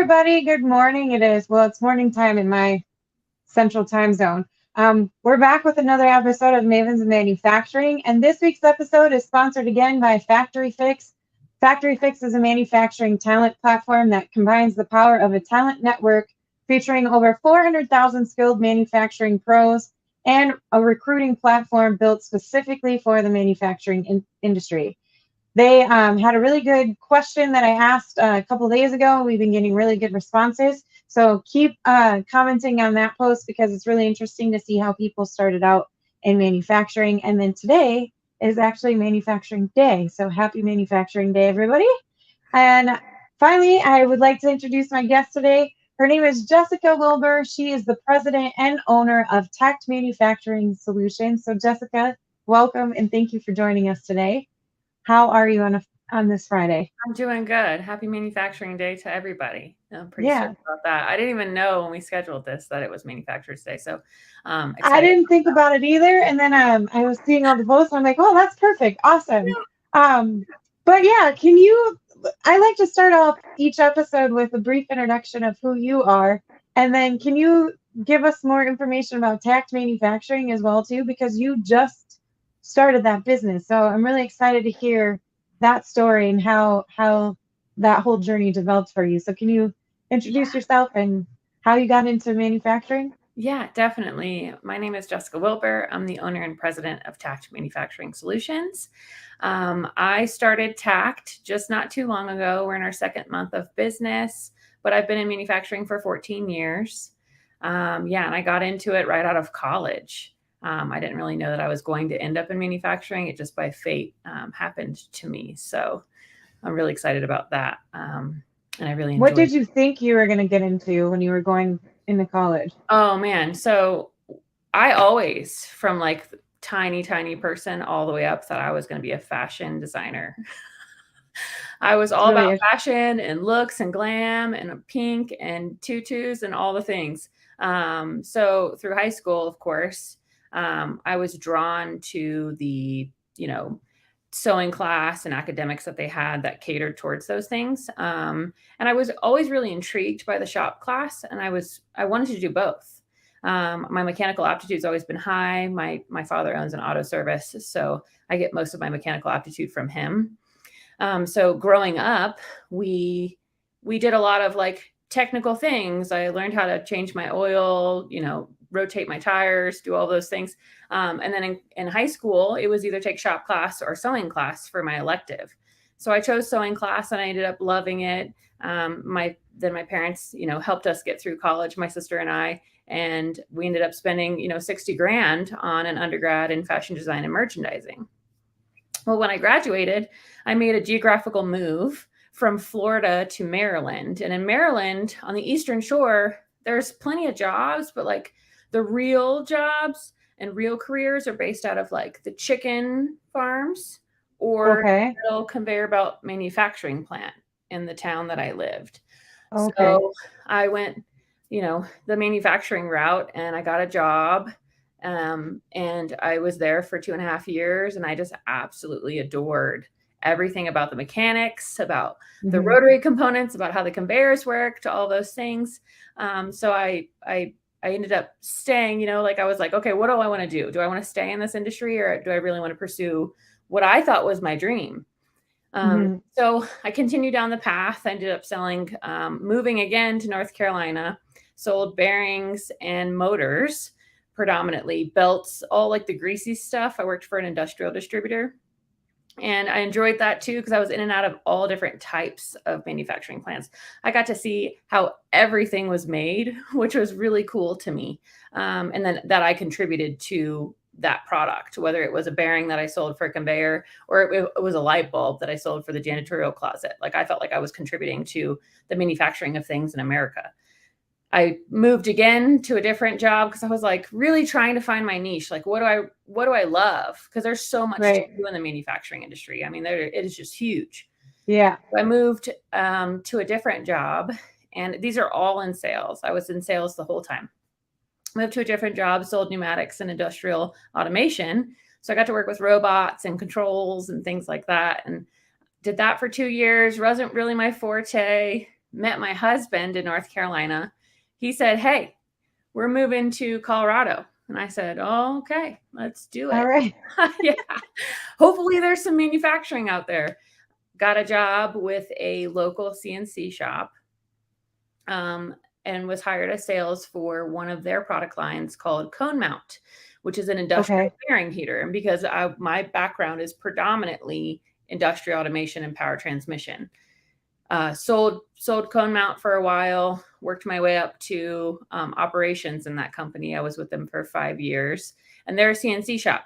everybody. Good morning. It is. Well, it's morning time in my central time zone. We're back with another episode of Mavens of Manufacturing, and this week's episode is sponsored again by Factory Fix. Factory Fix is a manufacturing talent platform that combines the power of a talent network featuring over 400,000 skilled manufacturing pros and a recruiting platform built specifically for the manufacturing industry. They had a really good question that I asked a couple days ago. We've been getting really good responses. So keep commenting on that post because it's really interesting to see how people started out in manufacturing. And then today is actually Manufacturing Day. So happy Manufacturing Day, everybody. And finally, I would like to introduce my guest today. Her name is Jessica Wilber. She is the president and owner of TAKT Manufacturing Solutions. So Jessica, welcome and thank you for joining us today. How are you on this Friday? I'm doing good. Happy Manufacturing Day to everybody. I'm pretty stoked about that. I didn't even know when we scheduled this that it was Manufacturers Day. So I didn't think about it either. And then I was seeing all the posts. I'm like, oh, that's perfect. Awesome. But yeah, I like to start off each episode with a brief introduction of who you are. And then can you give us more information about TAKT Manufacturing as well, too? Because you just started that business. So I'm really excited to hear that story and how that whole journey developed for you. So can you introduce yourself and how you got into manufacturing? Yeah, definitely. My name is Jessica Wilber. I'm the owner and president of TAKT Manufacturing Solutions. I started TAKT just not too long ago. We're in our second month of business, but I've been in manufacturing for 14 years. And I got into it right out of college. I didn't really know that I was going to end up in manufacturing. It just by fate happened to me. So I'm really excited about that. And I really enjoyed it. What did you think you were going to get into when you were going into college? Oh, man. So I always, from like tiny person all the way up, thought I was going to be a fashion designer. I was all about fashion and looks and glam and pink and tutus and all the things. So through high school, of course, I was drawn to the, sewing class and academics that they had that catered towards those things. And I was always really intrigued by the shop class, and I wanted to do both. My mechanical aptitude's always been high. My father owns an auto service, so I get most of my mechanical aptitude from him. So growing up, we did a lot of like technical things. I learned how to change my oil, rotate my tires, do all those things. And then in high school, it was either take shop class or sewing class for my elective. So I chose sewing class and I ended up loving it. My parents, helped us get through college, my sister and I, and we ended up spending, $60,000 on an undergrad in fashion design and merchandising. Well, when I graduated, I made a geographical move from Florida to Maryland. And in Maryland, on the Eastern Shore, there's plenty of jobs, but like the real jobs and real careers are based out of like the chicken farms or a little conveyor belt manufacturing plant in the town that I lived. So I went, the manufacturing route, and I got a job. And I was there for 2.5 years, and I just absolutely adored everything about the mechanics, about the rotary components, about how the conveyors worked, all those things. So I ended up staying, I was like, okay, what do I want to do? Do I want to stay in this industry, or do I really want to pursue what I thought was my dream? So I continued down the path. I ended up selling, moving again to North Carolina, sold bearings and motors, predominantly belts, all like the greasy stuff. I worked for an industrial distributor, and I enjoyed that too, because I was in and out of all different types of manufacturing plants. I got to see how everything was made, which was really cool to me. And then that I contributed to that product, whether it was a bearing that I sold for a conveyor or it was a light bulb that I sold for the janitorial closet. Like I felt like I was contributing to the manufacturing of things in America. I moved again to a different job because I was like really trying to find my niche. Like, what do I love? Because there's so much to do in the manufacturing industry. I mean, it is just huge. Yeah. So I moved to a different job, and these are all in sales. I was in sales the whole time. Moved to a different job, sold pneumatics and industrial automation. So I got to work with robots and controls and things like that, and did that for 2 years. Wasn't really my forte. met my husband in North Carolina, he said, "Hey, we're moving to Colorado." And I said, "Oh, okay, let's do it." All right. Yeah. Hopefully there's some manufacturing out there. Got a job with a local CNC shop, and was hired as sales for one of their product lines called Cone Mount, which is an industrial bearing heater. And because my background is predominantly industrial automation and power transmission, sold Cone Mount for a while, worked my way up to operations in that company. I was with them for 5 years, and they're a CNC shop.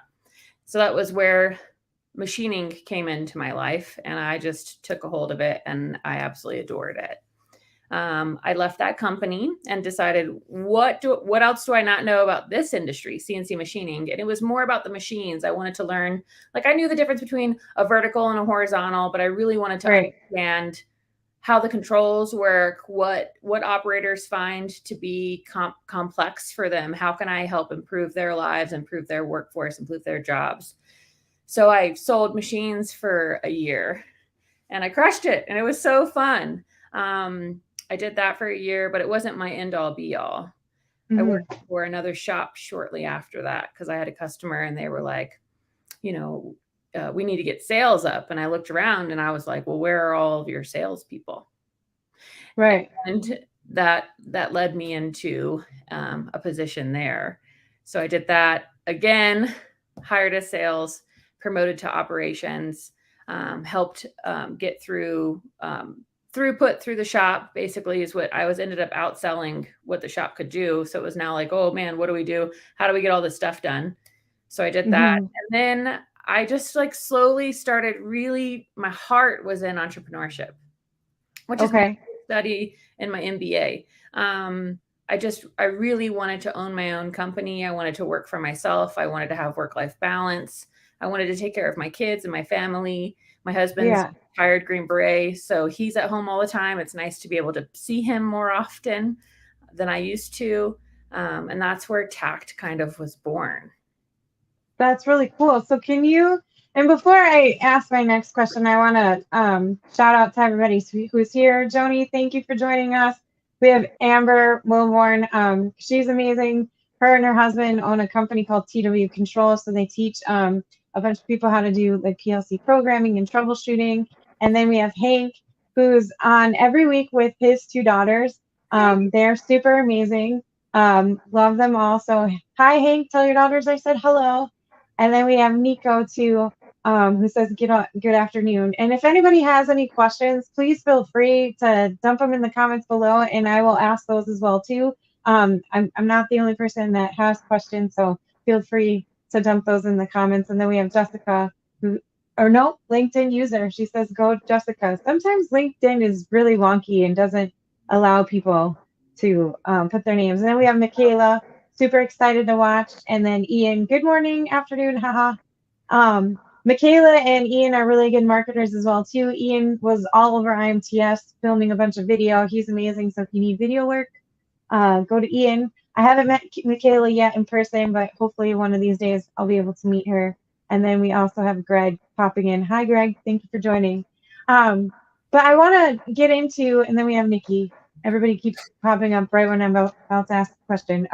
So that was where machining came into my life, and I just took a hold of it, and I absolutely adored it. I left that company and decided, what else do I not know about this industry, CNC machining? And it was more about the machines. I wanted to learn, like, I knew the difference between a vertical and a horizontal, but I really wanted to understand how the controls work, what operators find to be complex for them. How can I help improve their lives, improve their workforce, improve their jobs? So I sold machines for a year, and I crushed it, and it was so fun. I did that for a year, but it wasn't my end all be all. I worked for another shop shortly after that because I had a customer, and they were like, we need to get sales up. And I looked around, and I was like, well, where are all of your salespeople? Right. And that led me into a position there. So I did that again, hired as sales, promoted to operations, helped get through throughput through the shop, basically, is what I ended up outselling what the shop could do. So it was now like, oh man, what do we do? How do we get all this stuff done? So I did that. And then I just slowly started, my heart was in entrepreneurship, which is my study in my MBA. I really wanted to own my own company. I wanted to work for myself. I wanted to have work-life balance. I wanted to take care of my kids and my family. My husband's retired Green Beret, so he's at home all the time. It's nice to be able to see him more often than I used to. And that's where TAKT kind of was born. That's really cool. So and before I ask my next question, I want to shout out to everybody who's here. Joni, thank you for joining us. We have Amber Wilborn. She's amazing. Her and her husband own a company called TW Control. So they teach a bunch of people how to do like PLC programming and troubleshooting. And then we have Hank, who's on every week with his 2 daughters. They're super amazing. Love them all. So hi, Hank. Tell your daughters I said hello. And then we have Nico too, who says good afternoon. And if anybody has any questions, please feel free to dump them in the comments below, and I will ask those as well too. I'm not the only person that has questions, so feel free to dump those in the comments. And then we have Jessica, LinkedIn user. She says, go Jessica. Sometimes LinkedIn is really wonky and doesn't allow people to put their names. And then we have Michaela, super excited to watch. And then Ian, good morning, afternoon, haha. Michaela and Ian are really good marketers as well too. Ian was all over IMTS filming a bunch of video. He's amazing. So if you need video work, go to Ian. I haven't met Michaela yet in person, but hopefully one of these days I'll be able to meet her. And then we also have Greg popping in. Hi, Greg. Thank you for joining. But I want to get into, and then we have Nikki. Everybody keeps popping up right when I'm about to ask a question.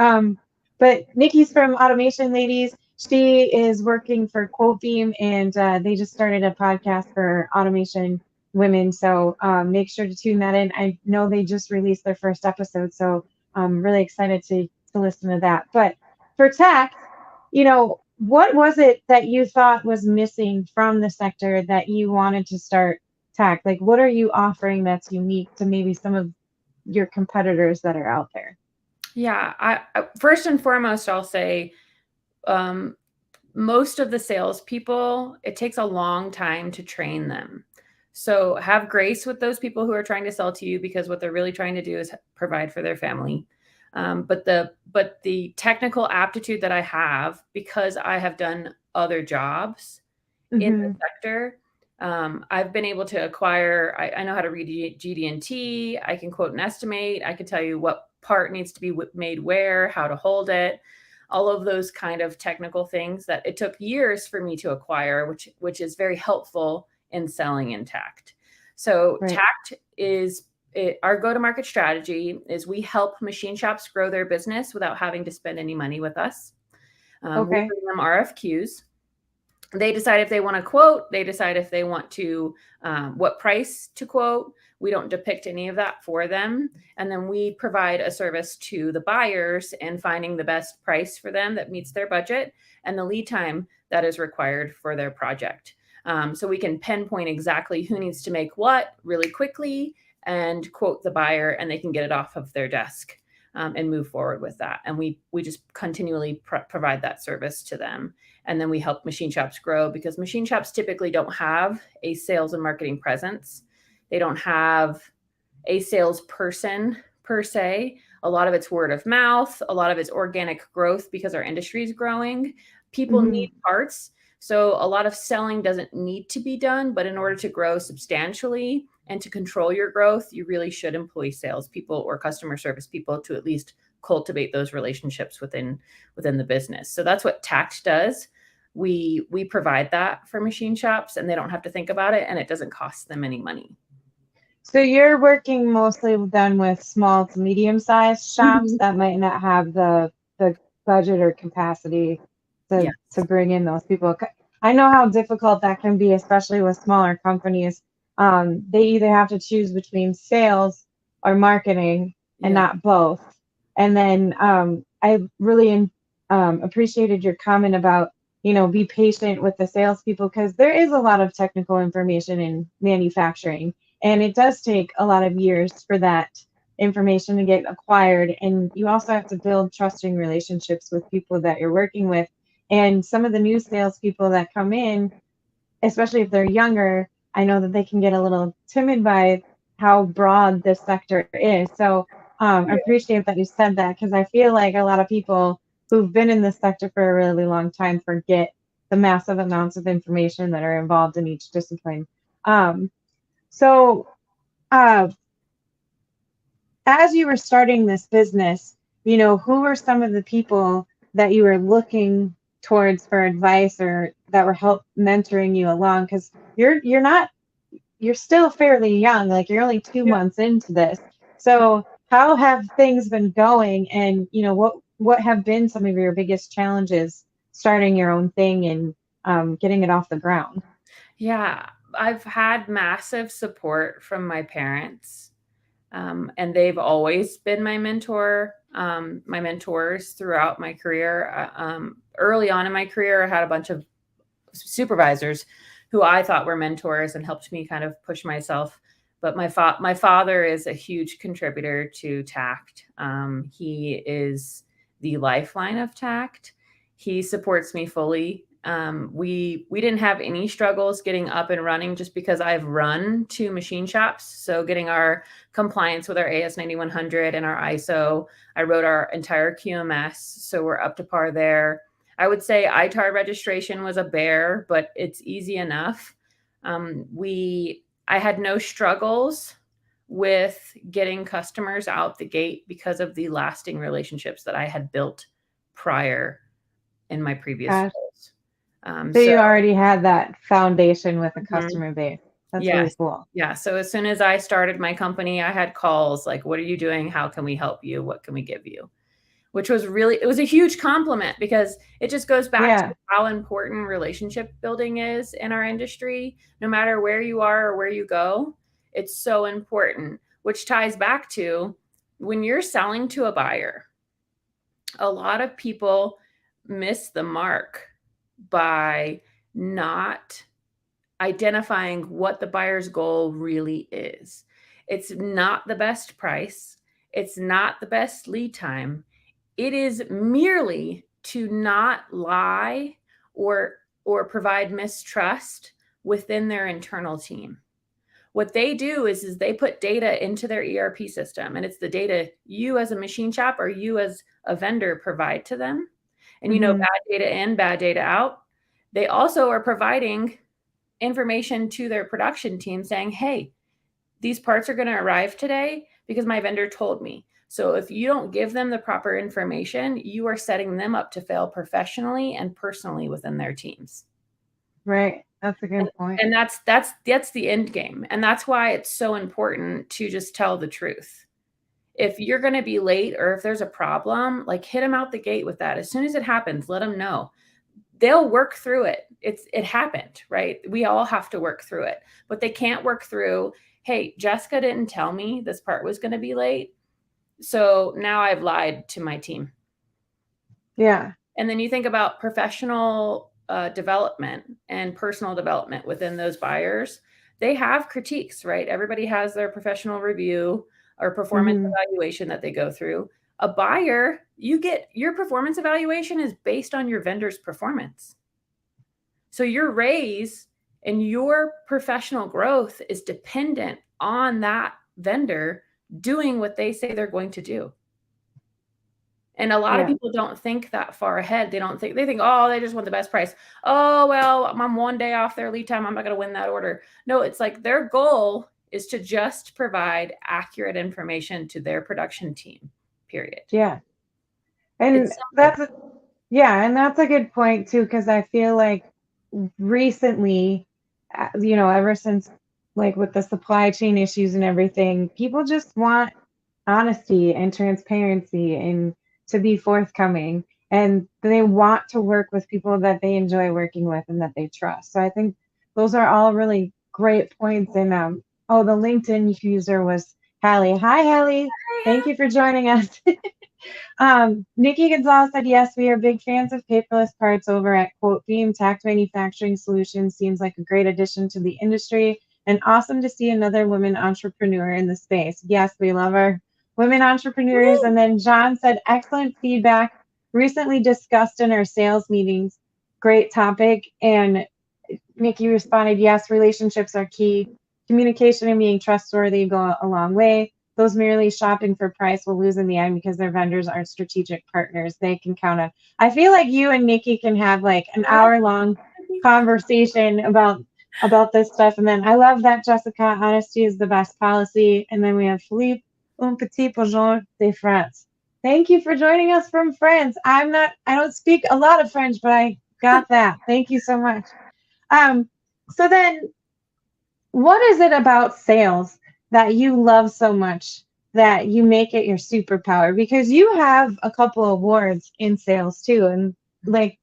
But Nikki's from Automation Ladies. She is working for QuoteBeam, and they just started a podcast for automation women. So make sure to tune that in. I know they just released their first episode, so I'm really excited to listen to that. But for TAKT, what was it that you thought was missing from the sector that you wanted to start TAKT? Like, what are you offering that's unique to maybe some of your competitors that are out there? Yeah, I first and foremost, I'll say most of the salespeople, it takes a long time to train them. So have grace with those people who are trying to sell to you, because what they're really trying to do is provide for their family. But the technical aptitude that I have, because I have done other jobs in the sector, I've been able to acquire, I know how to read GD&T, I can quote and estimate, I can tell you what part needs to be made where, how to hold it, all of those kind of technical things that it took years for me to acquire, which is very helpful in selling in TAKT. So TAKT our go-to-market strategy is we help machine shops grow their business without having to spend any money with us. We bring them RFQs. They decide if they want to quote. They decide if they want to, what price to quote. We don't depict any of that for them. And then we provide a service to the buyers in finding the best price for them that meets their budget and the lead time that is required for their project. So we can pinpoint exactly who needs to make what really quickly and quote the buyer, and they can get it off of their desk and move forward with that. And we just continually provide that service to them. And then we help machine shops grow, because machine shops typically don't have a sales and marketing presence. They don't have a salesperson per se. A lot of it's word of mouth. A lot of it's organic growth because our industry is growing. People need parts. So a lot of selling doesn't need to be done, but in order to grow substantially and to control your growth, you really should employ salespeople or customer service people to at least cultivate those relationships within the business. So that's what TAKT does. We provide that for machine shops, and they don't have to think about it, and it doesn't cost them any money. So you're working mostly then with small to medium-sized shops that might not have the budget or capacity to bring in those people. I know how difficult that can be, especially with smaller companies. They either have to choose between sales or marketing and not both. And then I really appreciated your comment about, be patient with the salespeople, because there is a lot of technical information in manufacturing, and it does take a lot of years for that information to get acquired. And you also have to build trusting relationships with people that you're working with. And some of the new salespeople that come in, especially if they're younger, I know that they can get a little timid by how broad this sector is. So I appreciate that you said that, because I feel like a lot of people who've been in this sector for a really long time forget the massive amounts of information that are involved in each discipline. So as you were starting this business, who were some of the people that you were looking towards for advice or that were mentoring you along? Because you're still fairly young, like you're only 2 months into this. So how have things been going, and what have been some of your biggest challenges starting your own thing and getting it off the ground? Yeah, I've had massive support from my parents, and they've always been my mentors throughout my career. Early on in my career, I had a bunch of supervisors who I thought were mentors and helped me kind of push myself. But my father is a huge contributor to TAKT. He is the lifeline of TAKT. He supports me fully. We didn't have any struggles getting up and running, just because I've run 2 machine shops. So getting our compliance with our AS 9100 and our ISO, I wrote our entire QMS. So we're up to par there. I would say ITAR registration was a bear, but it's easy enough. I had no struggles with getting customers out the gate because of the lasting relationships that I had built prior in my previous roles. So you already had that foundation with a customer base. That's really cool. Yeah. So as soon as I started my company, I had calls like, what are you doing? How can we help you? What can we give you? Which was it was a huge compliment, because it just goes back to how important relationship building is in our industry. No matter where you are or where you go, it's so important, which ties back to when you're selling to a buyer. A lot of people miss the mark by not identifying what the buyer's goal really is. It's not the best price. It's not the best lead time. It is merely to not lie or provide mistrust within their internal team. What they do is they put data into their ERP system, and it's the data you as a machine shop or you as a vendor provide to them. And bad data in, bad data out. They also are providing information to their production team saying, hey, these parts are going to arrive today because my vendor told me. So if you don't give them the proper information, you are setting them up to fail professionally and personally within their teams. Right. That's a good point. And that's the end game. And that's why it's so important to just tell the truth. If you're going to be late or if there's a problem, like hit them out the gate with that. As soon as it happens, let them know. They'll work through it. It happened, right? We all have to work through it, but they can't work through, hey, Jessica didn't tell me this part was going to be late, so now I've lied to my team. Yeah. And then you think about professional development and personal development within those buyers. They have critiques, right? Everybody has their professional review or performance evaluation that they go through. A buyer, you get your performance evaluation is based on your vendor's performance. So your raise and your professional growth is dependent on that vendor doing what they say they're going to do. And a lot of people don't think that far ahead. They think, oh, they just want the best price. Oh, well, I'm one day off their lead time. I'm not going to win that order. No, it's like their goal is to just provide accurate information to their production team, period. Yeah. And that's a good point too, because I feel like recently, ever since like with the supply chain issues and everything, people just want honesty and transparency and to be forthcoming, and they want to work with people that they enjoy working with and that they trust. So I think those are all really great points. And the LinkedIn user was Hallie. Hi, Hallie. Thank you for joining us. Nikki Gonzalez said, yes, we are big fans of paperless parts over at Quote Beam. TAKT Manufacturing Solutions seems like a great addition to the industry and awesome to see another woman entrepreneur in the space. Yes, we love our women entrepreneurs. And then John said, excellent feedback. Recently discussed in our sales meetings. Great topic. And Nikki responded, yes, relationships are key. Communication and being trustworthy go a long way. Those merely shopping for price will lose in the end because their vendors aren't strategic partners they can count on. I feel like you and Nikki can have like an hour-long conversation about this stuff. And then I love that, Jessica, honesty is the best policy. And then we have Philippe, un petit bonjour de France. Thank you for joining us from France. I don't speak a lot of French, but I got that. Thank you so much. So then what is it about sales that you love so much that you make it your superpower? Because you have a couple awards in sales too. And like,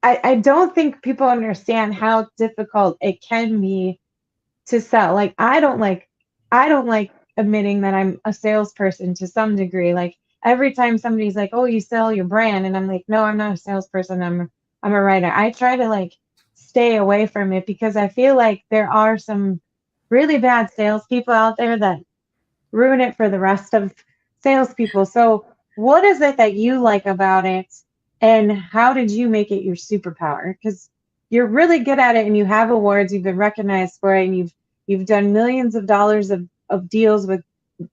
I don't think people understand how difficult it can be to sell. Like, I don't like admitting that I'm a salesperson to some degree. Like every time somebody's like, oh, you sell your brand. And I'm like, no, I'm not a salesperson. I'm a writer. I try to like stay away from it because I feel like there are some really bad salespeople out there that ruin it for the rest of salespeople. So what is it that you like about it, and how did you make it your superpower? Because you're really good at it and you have awards, you've been recognized for it, and you've done millions of dollars of deals with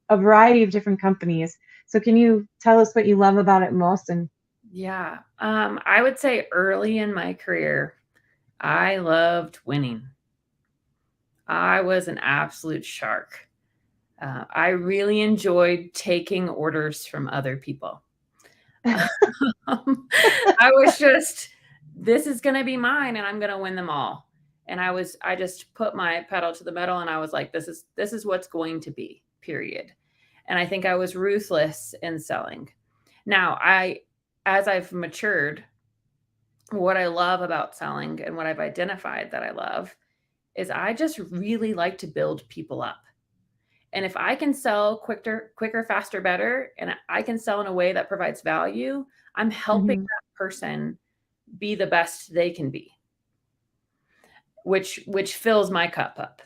a variety of different companies. So can you tell us what you love about it most? And yeah, I would say early in my career, I loved winning. I was an absolute shark. I really enjoyed taking orders from other people. I was just, this is going to be mine and I'm going to win them all. And I just put my pedal to the metal and I was like, this is what's going to be, period. And I think I was ruthless in selling. Now, as I've matured, what I love about selling and what I've identified that I love is I just really like to build people up. And if I can sell quicker, faster, better, and I can sell in a way that provides value, I'm helping that person be the best they can be, which fills my cup up.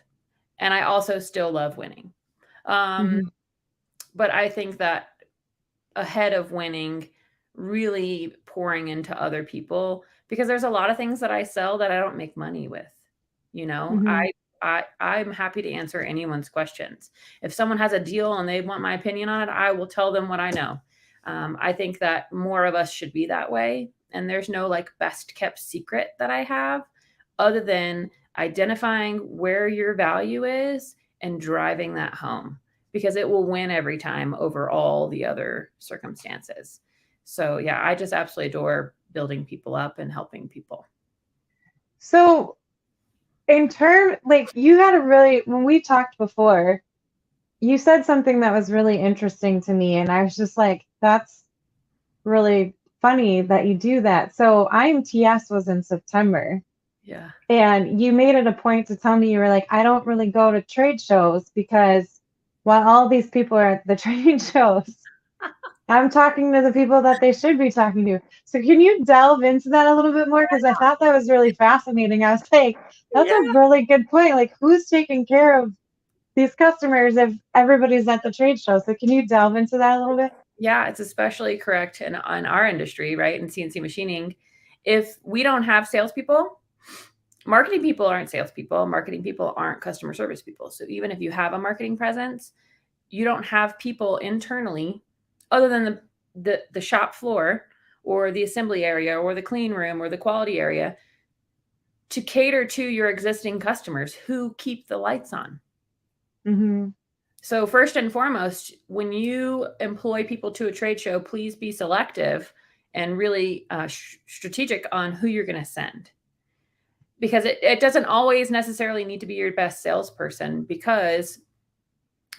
And I also still love winning. But I think that ahead of winning, really pouring into other people, because there's a lot of things that I sell that I don't make money with. I'm happy to answer anyone's questions. If someone has a deal and they want my opinion on it, I will tell them what I know. I think that more of us should be that way. And there's no like best kept secret that I have other than identifying where your value is and driving that home, because it will win every time over all the other circumstances. So yeah, I just absolutely adore building people up and helping people. So in terms, like you had a really, when we talked before, you said something that was really interesting to me. And I was just like, that's really funny that you do that. So IMTS was in September. Yeah. And you made it a point to tell me, you were like, I don't really go to trade shows because while all these people are at the trade shows, I'm talking to the people that they should be talking to. So can you delve into that a little bit more? Because I thought that was really fascinating. I was like, that's a really good point. Like, who's taking care of these customers if everybody's at the trade show? So can you delve into that a little bit? Yeah, it's especially correct in our industry, right? In CNC machining. If we don't have salespeople, marketing people aren't salespeople, marketing people aren't customer service people. So even if you have a marketing presence, you don't have people internally other than the shop floor or the assembly area or the clean room or the quality area to cater to your existing customers who keep the lights on. Mm-hmm. So first and foremost, when you employ people to a trade show, please be selective and really strategic on who you're going to send. Because it doesn't always necessarily need to be your best salesperson, because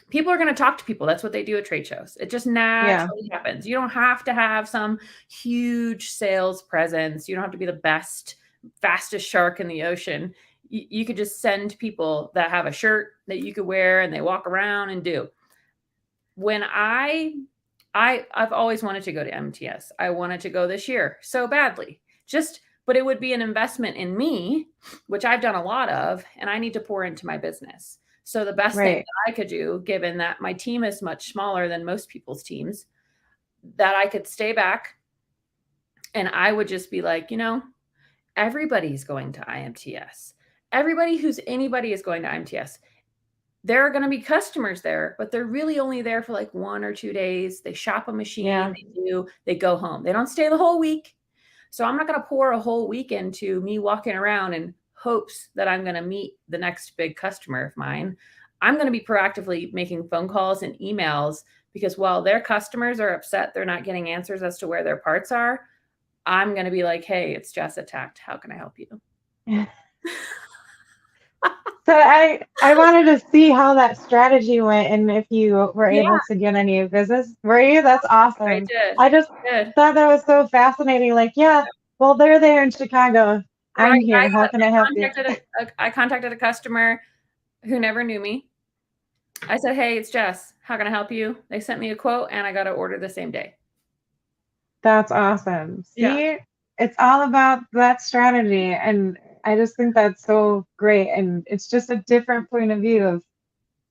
people are going to talk to people. That's what they do at trade shows. It just naturally happens. You don't have to have some huge sales presence. You don't have to be the best, fastest shark in the ocean. You could just send people that have a shirt that you could wear and they walk around and do. When I've always wanted to go to MTS. I wanted to go this year so badly. But it would be an investment in me, which I've done a lot of, and I need to pour into my business. So the best thing that I could do, given that my team is much smaller than most people's teams, that I could stay back and I would just be like, everybody's going to IMTS. Everybody who's anybody is going to IMTS. There are going to be customers there, but they're really only there for like 1 or 2 days. They shop a machine, they go home. They don't stay the whole week. So I'm not going to pour a whole week into me walking around in hopes that I'm going to meet the next big customer of mine. I'm going to be proactively making phone calls and emails, because while their customers are upset they're not getting answers as to where their parts are, I'm going to be like, hey, it's Jess at TAKT. How can I help you? So I wanted to see how that strategy went and if you were able to get any business. Were you? That's awesome. I did. I just thought that was so fascinating. Like, well, they're there in Chicago. I'm here. How can I help you? I contacted a customer who never knew me. I said, hey, it's Jess. How can I help you? They sent me a quote and I got an order the same day. That's awesome. See, it's all about that strategy. And I just think that's so great. And it's just a different point of view of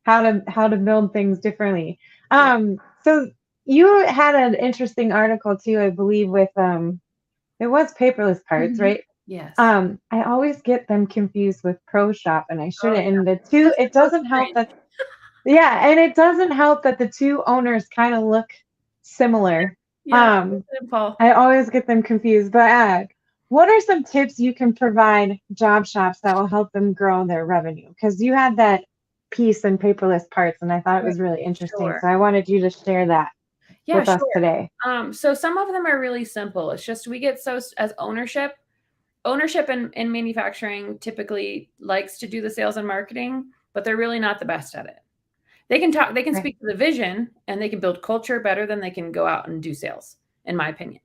how to build things differently. So you had an interesting article too, I believe, with it was Paperless Parts, right? Yes. I always get them confused with Pro Shop, and I shouldn't. And the two, it doesn't help that. And it doesn't help that the two owners kind of look similar. I always get them confused. But what are some tips you can provide job shops that will help them grow their revenue? Because you had that piece in Paperless Parts, and I thought it was really interesting. So I wanted you to share that with us today. So some of them are really simple. It's just we get as ownership in manufacturing typically likes to do the sales and marketing, but they're really not the best at it. They can speak to the vision and they can build culture better than they can go out and do sales, in my opinion.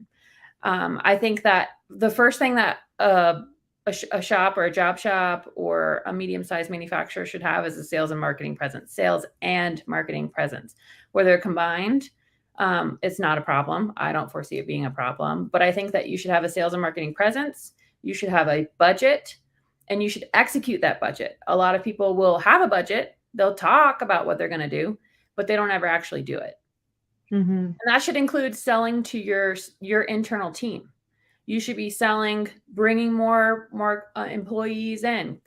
I think that the first thing that a shop or a job shop or a medium-sized manufacturer should have is a sales and marketing presence. Sales and marketing presence. Where they're combined, it's not a problem. I don't foresee it being a problem. But I think that you should have a sales and marketing presence. You should have a budget, and you should execute that budget. A lot of people will have a budget. They'll talk about what they're going to do, but they don't ever actually do it. And that should include selling to your internal team. You should be selling, bringing more employees in,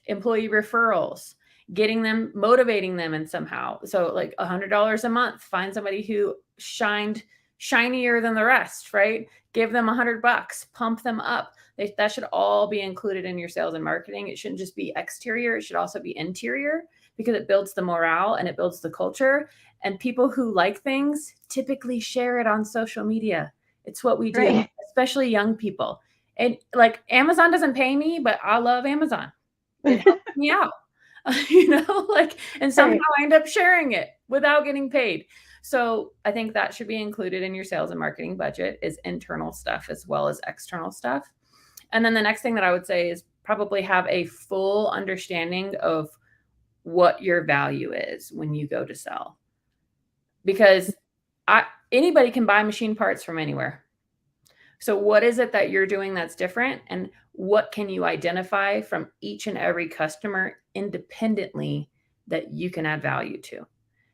employee referrals, getting them, motivating them in somehow. So like $100 a month, find somebody who shined shinier than the rest, right? Give them $100, pump them up. That should all be included in your sales and marketing. It shouldn't just be exterior. It should also be interior, because it builds the morale and it builds the culture. And people who like things typically share it on social media. It's what we do, especially young people. And like Amazon doesn't pay me, but I love Amazon. it helps me out, and somehow I end up sharing it without getting paid. So I think that should be included in your sales and marketing budget, is internal stuff as well as external stuff. And then the next thing that I would say is probably have a full understanding of what your value is when you go to sell. Because anybody can buy machine parts from anywhere. So what is it that you're doing that's different? And what can you identify from each and every customer independently that you can add value to?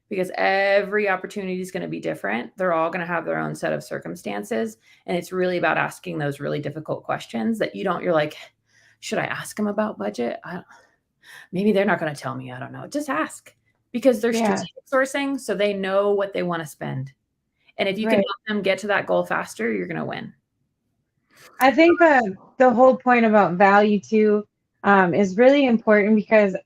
Because every opportunity is going to be different. They're all going to have their own set of circumstances. And it's really about asking those really difficult questions that you're like, should I ask them about budget? Maybe they're not going to tell me. I don't know. Just ask, because they're strategic sourcing. So they know what they want to spend. And if you can help them get to that goal faster, you're going to win. I think the whole point about value too is really important, because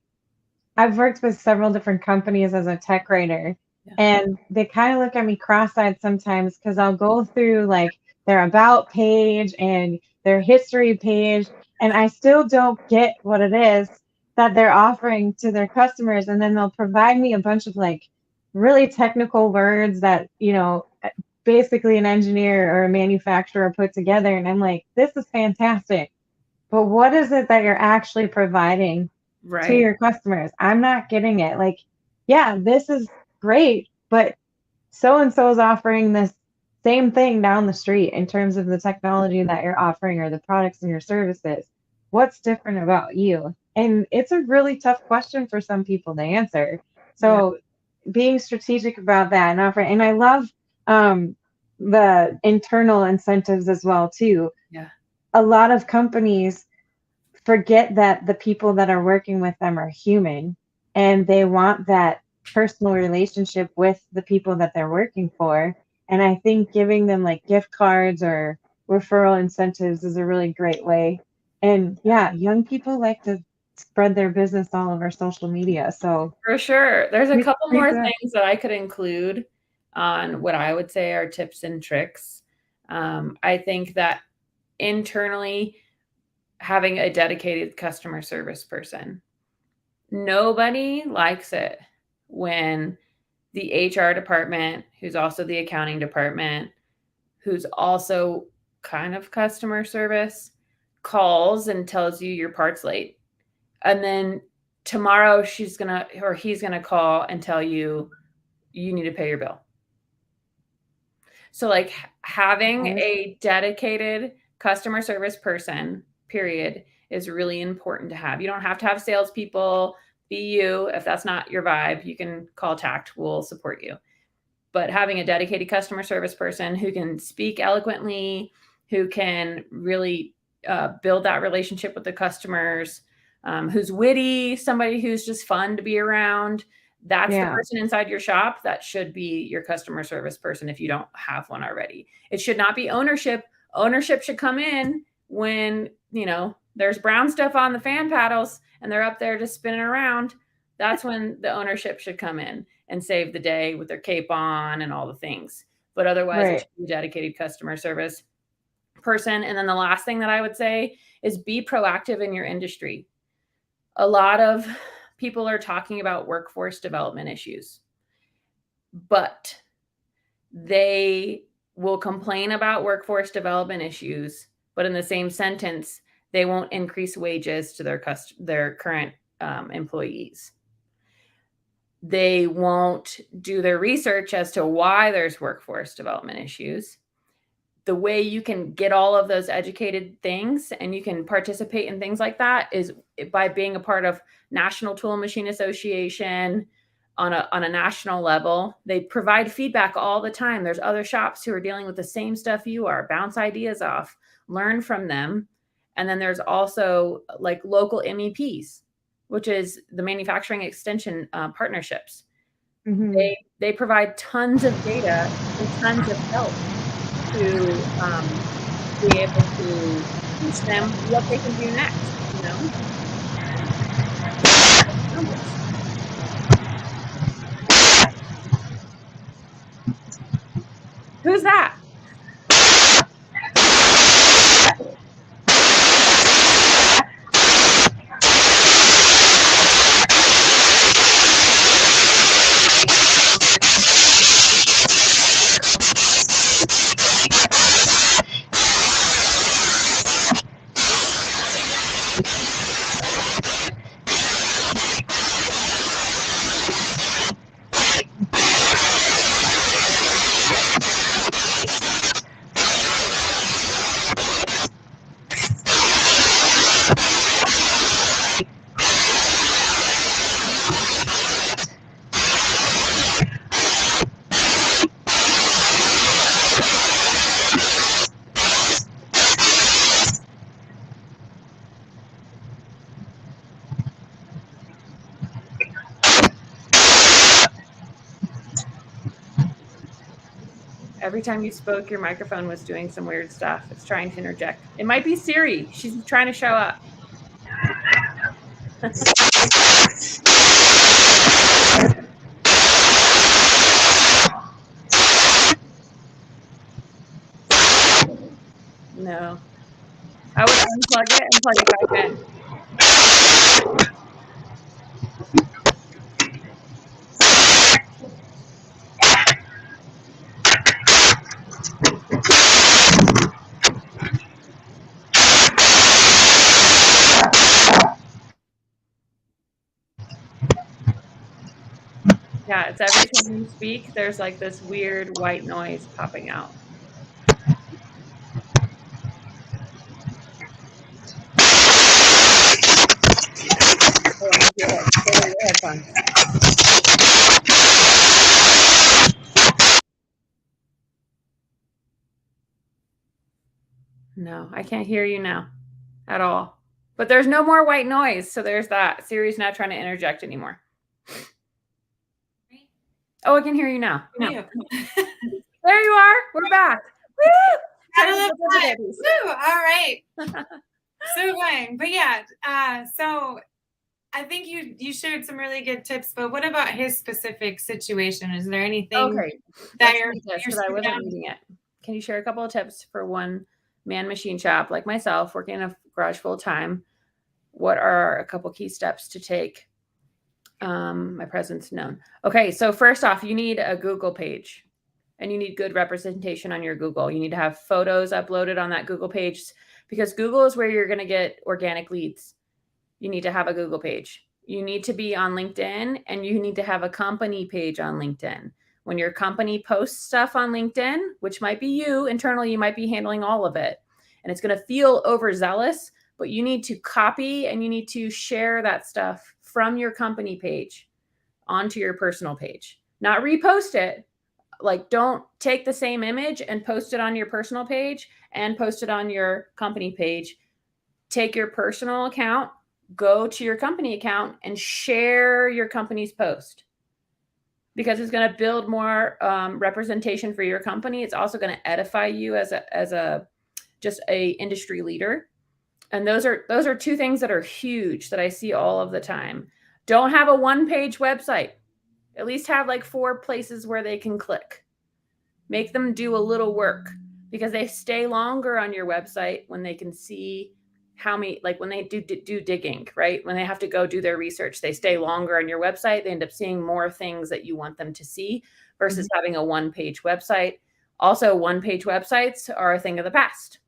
I've worked with several different companies as a tech writer, and they kind of look at me cross-eyed sometimes, because I'll go through like their about page and their history page, and I still don't get what it is that they're offering to their customers. And then they'll provide me a bunch of like really technical words that, basically an engineer or a manufacturer put together. And I'm like, this is fantastic, but what is it that you're actually providing to your customers? I'm not getting it. Like, yeah, this is great, but so-and-so is offering this same thing down the street in terms of the technology that you're offering or the products and your services. What's different about you? And it's a really tough question for some people to answer. So being strategic about that and offering, and I love the internal incentives as well too. Yeah. A lot of companies forget that the people that are working with them are human, and they want that personal relationship with the people that they're working for. And I think giving them like gift cards or referral incentives is a really great way. And young people like to spread their business all over social media. So for sure, there's a couple more things that I could include on what I would say are tips and tricks. I think that internally, having a dedicated customer service person. Nobody likes it when the HR department, who's also the accounting department, who's also kind of customer service, calls and tells you your part's late. And then tomorrow he's going to call and tell you need to pay your bill. So like having a dedicated customer service person, period, is really important to have. You don't have to have salespeople. Be you. If that's not your vibe, you can call TAKT. We'll support you. But having a dedicated customer service person who can speak eloquently, who can really build that relationship with the customers, who's witty, somebody who's just fun to be around. That's the person inside your shop that should be your customer service person if you don't have one already. It should not be ownership. Ownership should come in when, there's brown stuff on the fan paddles and they're up there just spinning around. That's when the ownership should come in and save the day with their cape on and all the things. But otherwise, it should be a dedicated customer service person. And then the last thing that I would say is be proactive in your industry. A lot of people are talking about workforce development issues, but they will complain about workforce development issues, but in the same sentence, they won't increase wages to their current employees. They won't do their research as to why there's workforce development issues. The way you can get all of those educated things and you can participate in things like that is by being a part of National Tool and Machine Association on a national level. They provide feedback all the time. There's other shops who are dealing with the same stuff you are. Bounce ideas off, learn from them. And then there's also like local MEPs, which is the manufacturing extension partnerships. Mm-hmm. They provide tons of data and tons of help to be able to teach them what they can do next, Who's that? Every time you spoke, your microphone was doing some weird stuff. It's trying to interject. It might be Siri. She's trying to show up. No. I would unplug it and plug it back in. Yeah, it's every time you speak, there's like this weird white noise popping out. No, I can't hear you now at all. But there's no more white noise, so there's that. Siri's not trying to interject anymore. Oh, I can hear you now. No. There you are. We're back. Woo! Woo! All right. So fun. But yeah, so I think you shared some really good tips, but what about his specific situation? Is there anything that you're I wasn't reading it. Can you share a couple of tips for one man machine shop like myself working in a garage full time? What are a couple key steps to take my presence known? Okay, so first off, you need a Google page and you need good representation on your Google. You need to have photos uploaded on that Google page because Google is where you're going to get organic leads. You need to have a Google page. You need to be on LinkedIn and you need to have a company page on LinkedIn. When your company posts stuff on LinkedIn, which might be you internally, you might be handling all of it. And it's going to feel overzealous, but you need to copy and you need to share that stuff from your company page onto your personal page. Not repost it. Like, don't take the same image and post it on your personal page and post it on your company page. Take your personal account, go to your company account and share your company's post because it's going to build more representation for your company. It's also going to edify you as a just a industry leader. And those are two things that are huge that I see all of the time. Don't have a one-page website. At least have like 4 places where they can click. Make them do a little work because they stay longer on your website when they can see how many, like when they do digging, right? When they have to go do their research, they stay longer on your website. They end up seeing more things that you want them to see versus having a one-page website. Also, one-page websites are a thing of the past.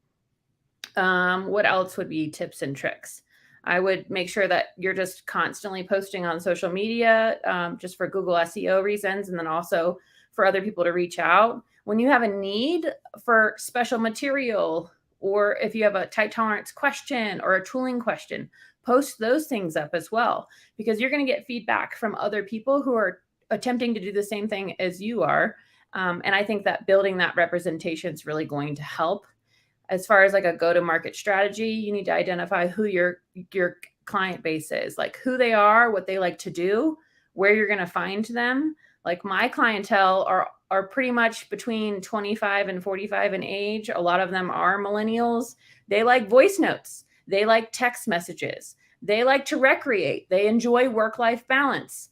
What else would be tips and tricks? I would make sure that you're just constantly posting on social media, just for Google SEO reasons, and then also for other people to reach out. When you have a need for special material, or if you have a tight tolerance question or a tooling question, post those things up as well, because you're going to get feedback from other people who are attempting to do the same thing as you are. And I think that building that representation is really going to help. As far as like a go-to-market strategy, you need to identify who your client base is, like who they are, what they like to do, where you're going to find them. Like my clientele are pretty much between 25 and 45 in age. A lot of them are millennials. They like voice notes. They like text messages. They like to recreate. They enjoy work-life balance.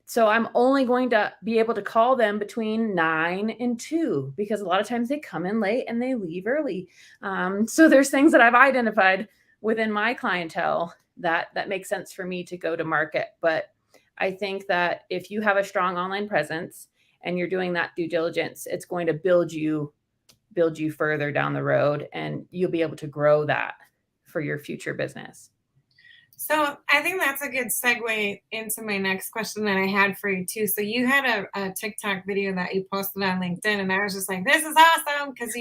So I'm only going to be able to call them between 9 and 2 because a lot of times they come in late and they leave early. So there's things that I've identified within my clientele that makes sense for me to go to market. But I think that if you have a strong online presence and you're doing that due diligence, it's going to build you further down the road, and you'll be able to grow that for your future business. So I think that's a good segue into my next question that I had for you too. So you had a TikTok video that you posted on LinkedIn, and I was just like, this is awesome, because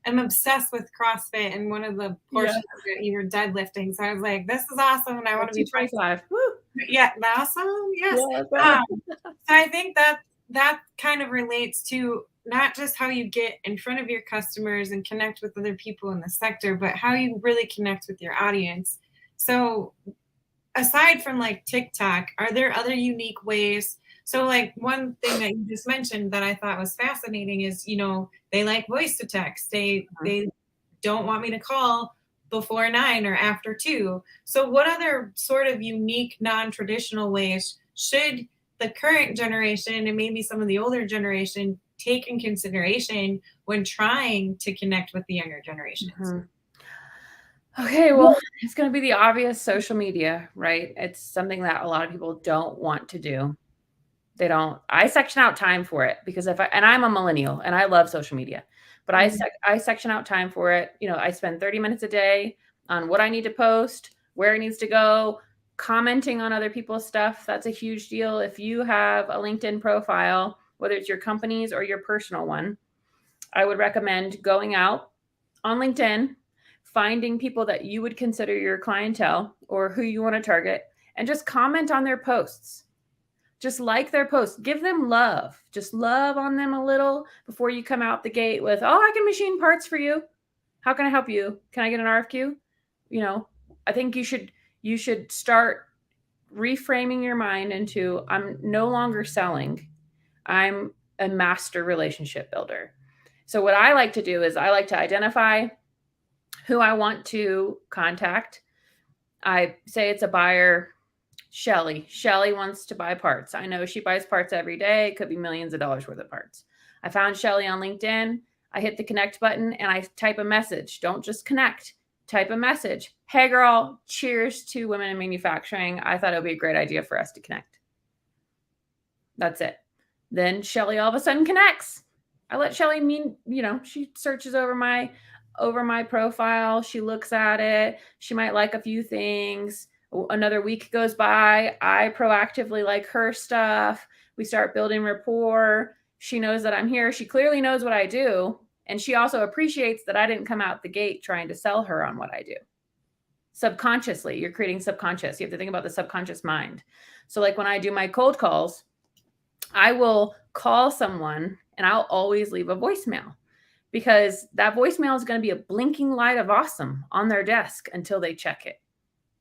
I'm obsessed with CrossFit, and one of the portions of it, you were deadlifting. So I was like, this is awesome, and I want to be 25. Yeah, awesome. Yes. So I think that kind of relates to not just how you get in front of your customers and connect with other people in the sector, but how you really connect with your audience. So aside from like TikTok, are there other unique ways So like one thing that you just mentioned that I thought was fascinating is, they like voice to text. They don't want me to call before 9 or after 2. So what other sort of unique, non-traditional ways should the current generation and maybe some of the older generation take in consideration when trying to connect with the younger generations? Okay, well, it's going to be the obvious social media, right? It's something that a lot of people don't want to do. They don't. I section out time for it because and I'm a millennial and I love social media, but I section out time for it. I spend 30 minutes a day on what I need to post, where it needs to go, commenting on other people's stuff. That's a huge deal. If you have a LinkedIn profile, whether it's your company's or your personal one, I would recommend going out on LinkedIn, finding people that you would consider your clientele or who you want to target, and just comment on their posts. Just like their posts. Give them love. Just love on them a little before you come out the gate with, oh, I can machine parts for you. How can I help you? Can I get an RFQ? I think you should start reframing your mind into, I'm no longer selling. I'm a master relationship builder. So what I like to do is I like to identify who I want to contact. I say it's a buyer, Shelly. Shelly wants to buy parts. I know she buys parts every day. It could be millions of dollars worth of parts. I found Shelly on LinkedIn. I hit the connect button and I type a message. Don't just connect. Type a message. Hey girl, cheers to women in manufacturing. I thought it would be a great idea for us to connect. That's it. Then Shelly all of a sudden connects. I let Shelly she searches over my profile. She looks at it. She might like a few things. Another week goes by. I proactively like her stuff. We start building rapport. She knows that I'm here. She clearly knows what I do. And she also appreciates that I didn't come out the gate trying to sell her on what I do. Subconsciously, you're creating subconscious. You have to think about the subconscious mind. So like when I do my cold calls, I will call someone and I'll always leave a voicemail because that voicemail is going to be a blinking light of awesome on their desk until they check it.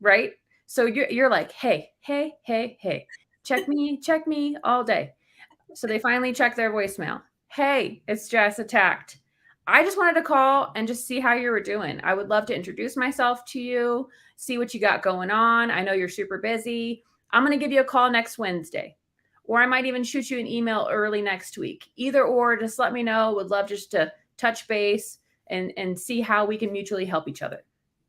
Right? So you're like, hey, check me all day. So they finally check their voicemail. Hey, it's Jess at TAKT. I just wanted to call and just see how you were doing. I would love to introduce myself to you, see what you got going on. I know you're super busy. I'm going to give you a call next Wednesday. Or I might even shoot you an email early next week. Either or, just let me know. Would love just to touch base and see how we can mutually help each other.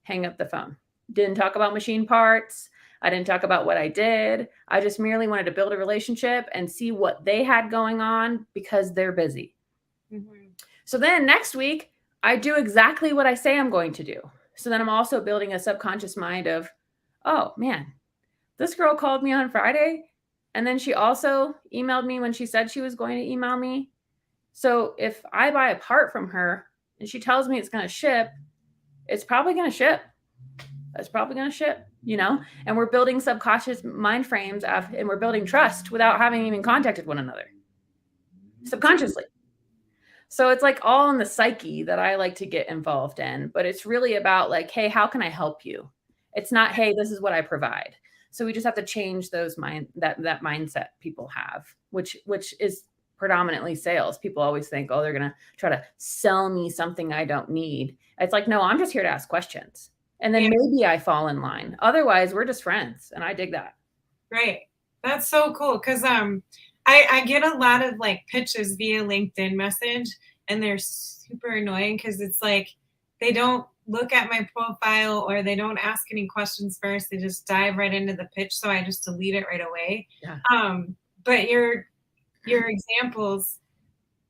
Hang up the phone. Didn't talk about machine parts. I didn't talk about what I did. I just merely wanted to build a relationship and see what they had going on because they're busy. Mm-hmm. So then next week, I do exactly what I say I'm going to do. So then I'm also building a subconscious mind of, oh man, this girl called me on Friday. And then she also emailed me when she said she was going to email me. So if I buy a part from her and she tells me it's going to ship, it's probably going to ship. It's probably going to ship, and we're building subconscious mind frames and we're building trust without having even contacted one another subconsciously. So it's like all in the psyche that I like to get involved in, but it's really about like, hey, how can I help you? It's not, hey, this is what I provide. So we just have to change that mindset people have, which is predominantly sales. People always think, oh, they're going to try to sell me something I don't need. It's like, no, I'm just here to ask questions. And then maybe I fall in line. Otherwise, we're just friends. And I dig that. Right. That's so cool. Because I get a lot of like pitches via LinkedIn message and they're super annoying because it's like they don't look at my profile or they don't ask any questions first. They just dive right into the pitch. So I just delete it right away. Yeah. But your examples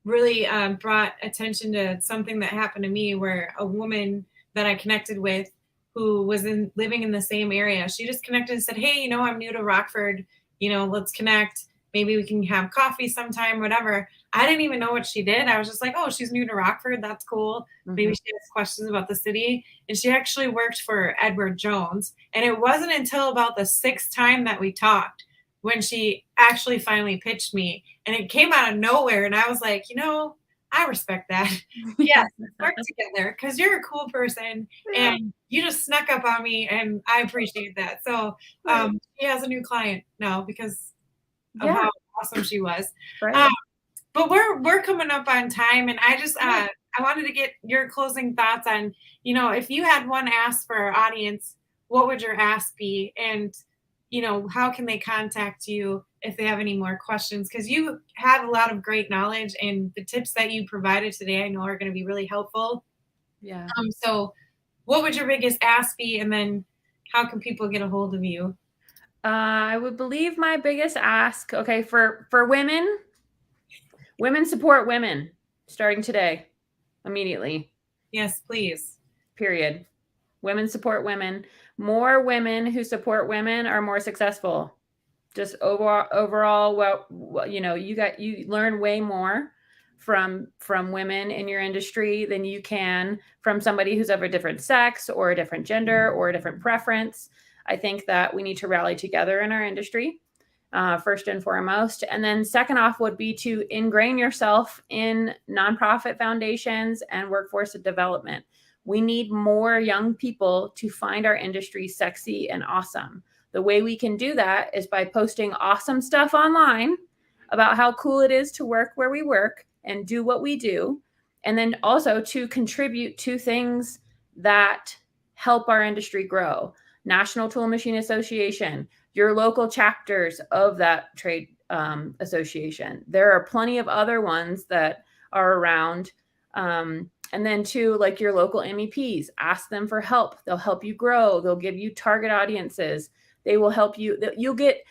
really brought attention to something that happened to me where a woman that I connected with who was living in the same area, she just connected and said, hey, I'm new to Rockford, let's connect. Maybe we can have coffee sometime, whatever. I didn't even know what she did. I was just like, oh, she's new to Rockford. That's cool. Mm-hmm. Maybe she has questions about the city. And she actually worked for Edward Jones. And it wasn't until about the 6th time that we talked when she actually finally pitched me. And it came out of nowhere. And I was like, I respect that. Yes, work together because you're a cool person and you just snuck up on me and I appreciate that. So she has a new client now because of how awesome she was. Right. But we're coming up on time, and I just I wanted to get your closing thoughts on, if you had one ask for our audience, what would your ask be? And, how can they contact you if they have any more questions? Because you had a lot of great knowledge, and the tips that you provided today, I know are going to be really helpful. Yeah. So what would your biggest ask be? And then how can people get a hold of you? I would believe my biggest ask, okay, for women support women starting today, immediately. Yes, please. Period. Women support women. More women who support women are more successful. Just overall, well, you learn way more from women in your industry than you can from somebody who's of a different sex or a different gender or a different preference. I think that we need to rally together in our industry, first and foremost. And then second off would be to ingrain yourself in nonprofit foundations and workforce development. We need more young people to find our industry sexy and awesome. The way we can do that is by posting awesome stuff online about how cool it is to work where we work and do what we do. And then also to contribute to things that help our industry grow. National Tool Machine Association, your local chapters of that trade association. There are plenty of other ones that are around. And then too, like your local MEPs, ask them for help. They'll help you grow. They'll give you target audiences. They will help you. You'll get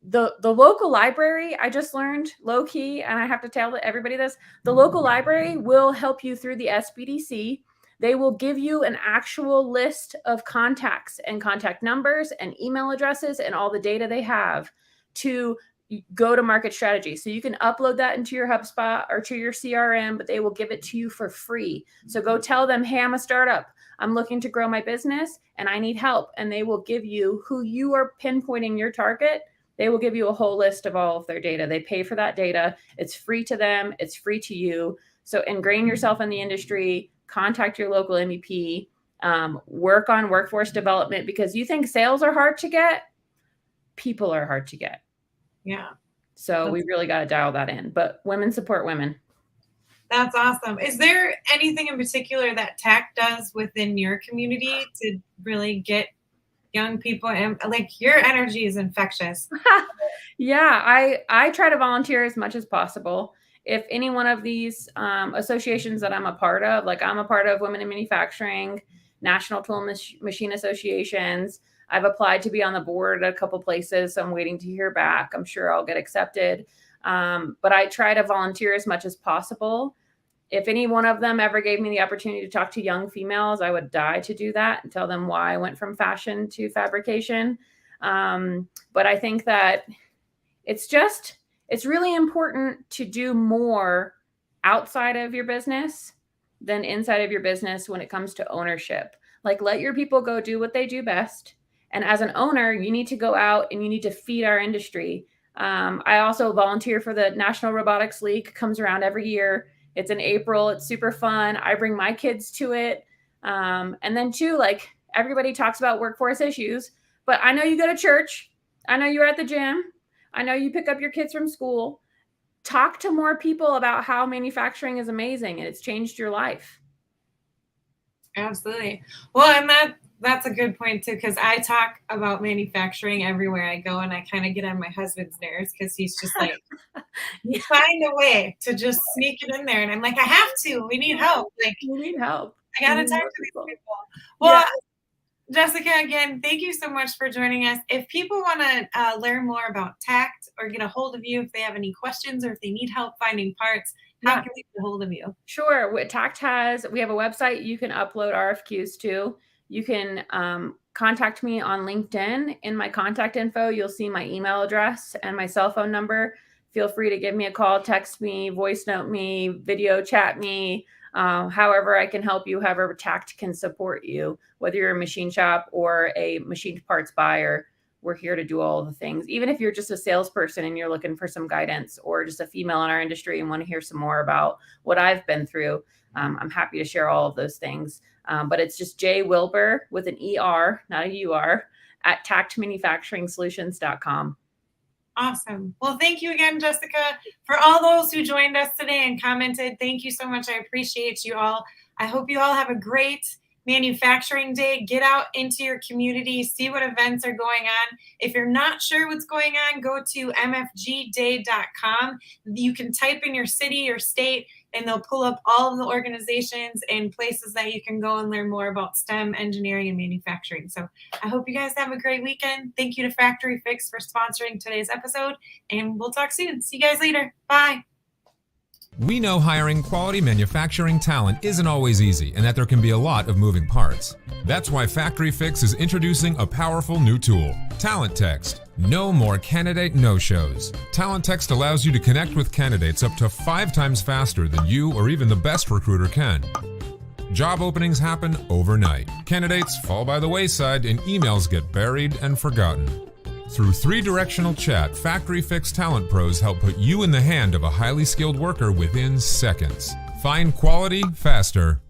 the local library. I just learned low key, and I have to tell everybody this. The local library will help you through the SBDC. They will give you an actual list of contacts and contact numbers and email addresses and all the data they have to go to market strategy. So you can upload that into your HubSpot or to your CRM, but they will give it to you for free. So go tell them, hey, I'm a startup. I'm looking to grow my business and I need help. And they will give you who you are pinpointing your target. They will give you a whole list of all of their data. They pay for that data. It's free to them. It's free to you. So ingrain yourself in the industry, contact your local MEP, work on workforce development, because you think sales are hard to get. People are hard to get. Yeah. So we really got to dial that in, but women support women. That's awesome. Is there anything in particular that TAKT does within your community to really get young people, and like your energy is infectious? Yeah, I try to volunteer as much as possible. If any one of these associations that I'm a part of, like I'm a part of Women in Manufacturing, National Tool Machine Associations, I've applied to be on the board at a couple places, so I'm waiting to hear back. I'm sure I'll get accepted. But I try to volunteer as much as possible. If any one of them ever gave me the opportunity to talk to young females, I would die to do that and tell them why I went from fashion to fabrication. But I think that it's really important to do more outside of your business than inside of your business when it comes to ownership. Like, let your people go do what they do best. And as an owner, you need to go out and you need to feed our industry. I also volunteer for the National Robotics League. It comes around every year. It's in April. It's super fun. I bring my kids to it. And then too, like, everybody talks about workforce issues, but I know you go to church. I know you're at the gym. I know you pick up your kids from school. Talk to more people about how manufacturing is amazing and it's changed your life. Absolutely. Well, and that's a good point too, because I talk about manufacturing everywhere I go, and I kind of get on my husband's nerves because he's just like, you find a way to just sneak it in there, and I'm like, I have to. We need help. Like, we need help. I gotta talk to these people. Well, yeah. Jessica, again, thank you so much for joining us. If people want to learn more about TAKT or get a hold of you, if they have any questions or if they need help finding parts, how can they get a hold of you? Sure. TAKT we have a website you can upload RFQs to. You can contact me on LinkedIn. In my contact info, you'll see my email address and my cell phone number. Feel free to give me a call, text me, voice note me, video chat me, however I can help you, however TAKT can support you, whether you're a machine shop or a machined parts buyer. We're here to do all the things. Even if you're just a salesperson and you're looking for some guidance, or just a female in our industry and want to hear some more about what I've been through, I'm happy to share all of those things. But it's just J Wilber with an ER, not a UR, at taktmanufacturingsolutions.com. Awesome. Well, thank you again, Jessica. For all those who joined us today and commented, thank you so much. I appreciate you all. I hope you all have a great manufacturing day. Get out into your community, see what events are going on. If you're not sure what's going on, go to mfgday.com. You can type in your city or state, and they'll pull up all of the organizations and places that you can go and learn more about STEM, engineering, and manufacturing. So I hope you guys have a great weekend. Thank you to Factory Fix for sponsoring today's episode, and we'll talk soon. See you guys later. Bye. We know hiring quality manufacturing talent isn't always easy and that there can be a lot of moving parts. That's why Factory Fix is introducing a powerful new tool, Talent Text. No more candidate no-shows. Talent Text allows you to connect with candidates up to 5 times faster than you or even the best recruiter can. Job openings happen overnight. Candidates fall by the wayside and emails get buried and forgotten. Through 3-directional chat, Factory Fix Talent Pros help put you in the hand of a highly skilled worker within seconds. Find quality faster